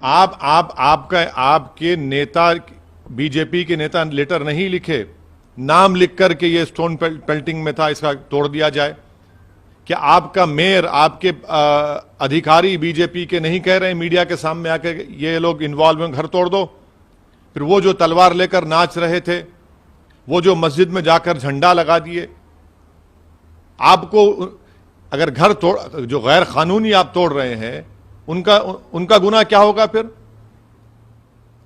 आपके नेता, बीजेपी के नेता लेटर नहीं लिखे, नाम लिख करके ये स्टोन पेल्टिंग में था, इसका तोड़ दिया जाए। क्या आपका मेयर, आपके अधिकारी बीजेपी के नहीं कह रहे हैं मीडिया के सामने आके ये लोग इन्वॉल्व हैं, घर तोड़ दो? फिर वो जो तलवार लेकर नाच रहे थे, वो जो मस्जिद में जाकर झंडा लगा दिए, आपको अगर घर तोड़, जो गैर कानूनी आप तोड़ रहे हैं, उनका गुनाह क्या होगा? फिर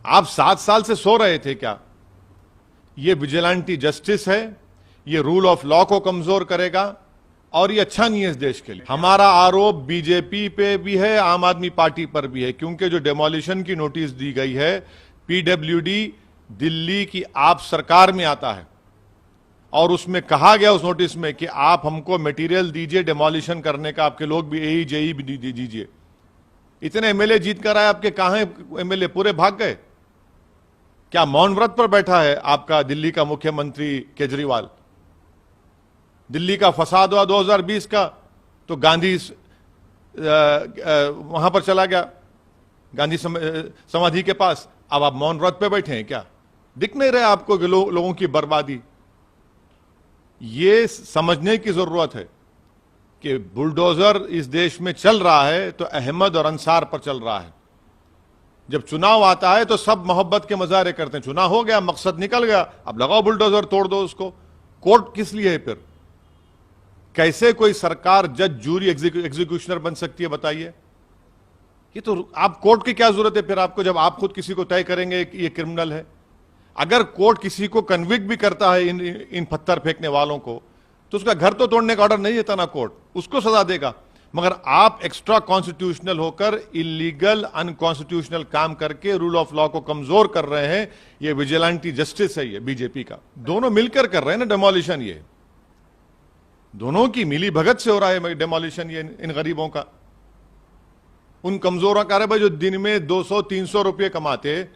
आप 7 साल से सो रहे थे क्या? ये विजिलेंटी जस्टिस है, ये रूल ऑफ लॉ को कमजोर करेगा और ये अच्छा नहीं है इस देश के लिए। हमारा आरोप बीजेपी पे भी है, आम आदमी पार्टी पर भी है, क्योंकि जो डेमोलिशन की नोटिस दी गई है, पीडब्ल्यूडी दिल्ली की आप सरकार में आता है और उसमें कहा गया उस नोटिस में कि आप हमको मटेरियल दीजिए डेमोलिशन करने का, आपके लोग भी एई जेई भी दीजिए। इतने एमएलए जीत कर आए, आपके कहां एमएलए? पूरे भाग गए। क्या मौन व्रत पर बैठा है आपका दिल्ली का मुख्यमंत्री केजरीवाल? दिल्ली का फसाद हुआ 2020 का, तो गांधी वहां पर चला गया, गांधी समाधि के पास। अब आप मौन व्रत पे बैठे हैं क्या? दिख नहीं रहे आपको कि लोगों की बर्बादी? ये समझने की जरूरत है कि बुलडोजर इस देश में चल रहा है तो अहमद और अंसार पर चल रहा है। जब चुनाव आता है तो सब मोहब्बत के मजारे करते हैं, चुनाव हो गया, मकसद निकल गया, अब लगाओ बुलडोजर, तोड़ दो उसको। कोर्ट किस लिए है फिर? कैसे कोई सरकार जज, जूरी, एग्जीक्यूशनर बन सकती है बताइए? ये तो आप कोर्ट की क्या जरूरत है फिर आपको, जब आप खुद किसी को तय करेंगे कि ये क्रिमिनल है? अगर कोर्ट किसी को कन्विक्ट भी करता है इन पत्थर फेंकने वालों को, तो उसका घर तो तोड़ने का ऑर्डर नहीं देता ना कोर्ट, उसको सजा देगा। मगर आप एक्स्ट्रा कॉन्स्टिट्यूशनल होकर इलीगल, अनकॉन्स्टिट्यूशनल काम करके रूल ऑफ लॉ को कमजोर कर रहे हैं। ये विजिलेंटी जस्टिस है, ये बीजेपी का। दोनों मिलकर कर रहे हैं ना डेमोलिशन, ये दोनों की मिली भगत से हो रहा है डेमोलिशन, ये इन गरीबों का, उन कमजोरों का। भाई जो दिन में 200-300 रुपये कमाते,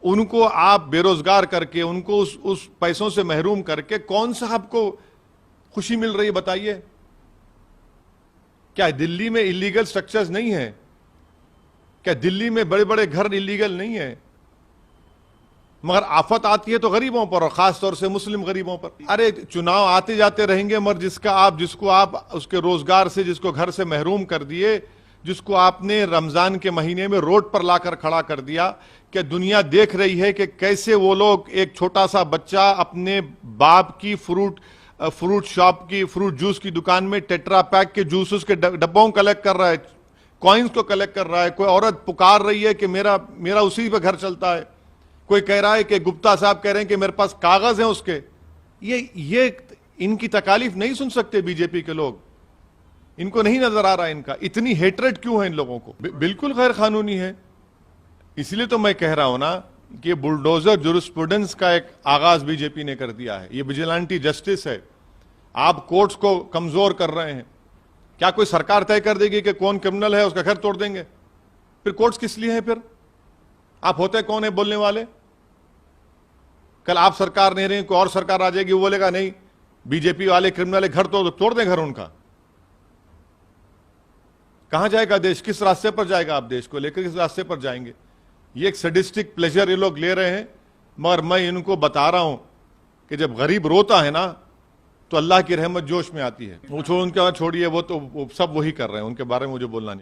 उनको आप बेरोजगार करके, उनको उस पैसों से महरूम करके कौन सा आपको खुशी मिल रही है बताइए? क्या दिल्ली में इलीगल स्ट्रक्चर्स नहीं है? क्या दिल्ली में बड़े बड़े घर इलीगल नहीं है? मगर आफत आती है तो गरीबों पर, और खास तौर से मुस्लिम गरीबों पर। अरे चुनाव आते जाते रहेंगे, मगर जिसको आप उसके रोजगार से, जिसको घर से महरूम कर दिए, जिसको आपने रमजान के महीने में रोड पर लाकर खड़ा कर दिया, क्या दुनिया देख रही है कि कैसे वो लोग, एक छोटा सा बच्चा अपने बाप की फ्रूट शॉप की, फ्रूट जूस की दुकान में टेट्रा पैक के जूसेस के डब्बों को कलेक्ट कर रहा है, कॉइन्स को कलेक्ट कर रहा है। कोई औरत पुकार रही है कि मेरा उसी पे घर चलता है। कोई कह रहा है कि गुप्ता साहब कह रहे हैं कि मेरे पास कागज हैं उसके। ये इनकी तकालीफ नहीं सुन सकते बीजेपी के लोग? इनको नहीं नजर आ रहा है इनका? इतनी हेट्रेड क्यों है इन लोगों को? बिल्कुल गैर कानूनी है। इसलिए तो मैं कह रहा हूं ना कि बुलडोजर जुरिस्प्रूडेंस का एक आगाज बीजेपी ने कर दिया है। ये विजिलेंटी जस्टिस है। आप कोर्ट्स को कमजोर कर रहे हैं। क्या कोई सरकार तय कर देगी कि कौन क्रिमिनल है, उसका घर तोड़ देंगे? फिर कोर्ट्स किस लिए हैं? फिर आप होते कौन है बोलने वाले? कल आप सरकार नहीं रही, कोई और सरकार आ जाएगी, वो बोलेगा नहीं बीजेपी वाले क्रिमिनल है, घर तोड़ दें घर उनका। कहां जाएगा देश? किस रास्ते पर जाएगा? आप देश को लेकर किस रास्ते पर जाएंगे? ये एक सैडिस्टिक प्लेजर ये लोग ले रहे हैं। मगर मैं इनको बता रहा हूं कि जब गरीब रोता है ना, तो अल्लाह की रहमत जोश में आती है। वो उनके बाद छोड़िए, वो तो सब वही कर रहे हैं, उनके बारे में मुझे बोलना नहीं।